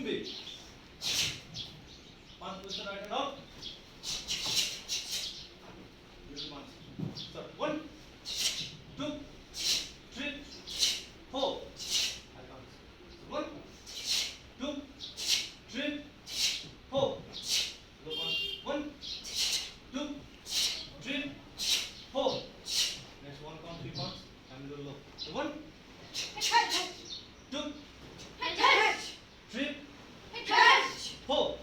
준비. One position right and up. Start. 1, 2, 3, 4. I count. 1, 2, 3, 4. Look on. 1, 2, 3, 4. Next one count 3 counts. I'm a little low. So 1, 2, 3, 4. Four.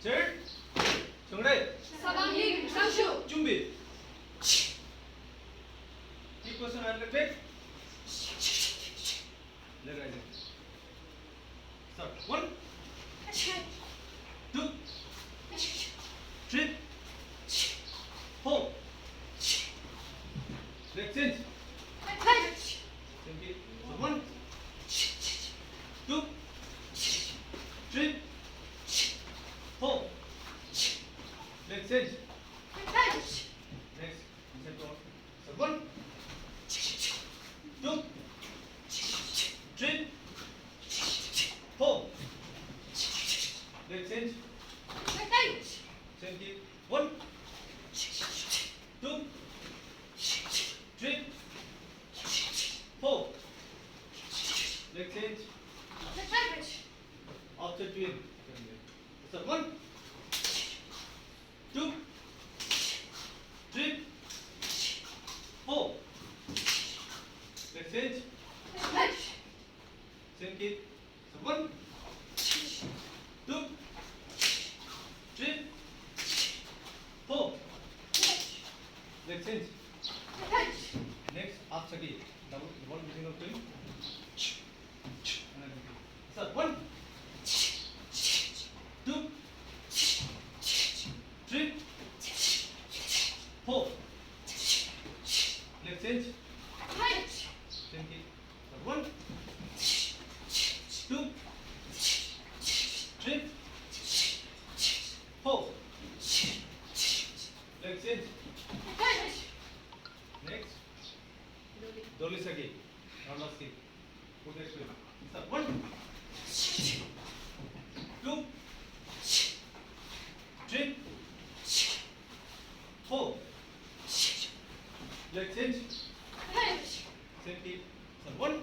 셋. 정래. 사방님 상수 준비. 이것은 안 leg. leg raise. Start. 1, 2, 3, 4. Leg change. Change. So 1, 2, 3, 4. Leg change. Next. Set on. So 1, 2, 3, 4. Leg change. Change it. 1, 2, 3, 4. Leg change. After doing. So 1, 2, 3, 4. Leg change. Change it. So 1, 2, 3, 4. Leg change. Next, after the one using of doing. So 1, 2, 3, 4. Leg change. Change it. So 1, 2, 3, 4. Leg change. Next. Dolly Sagi. Round skip. Put next way. Start. 1, 2, 3, 4. Leg change. Change it. So 1,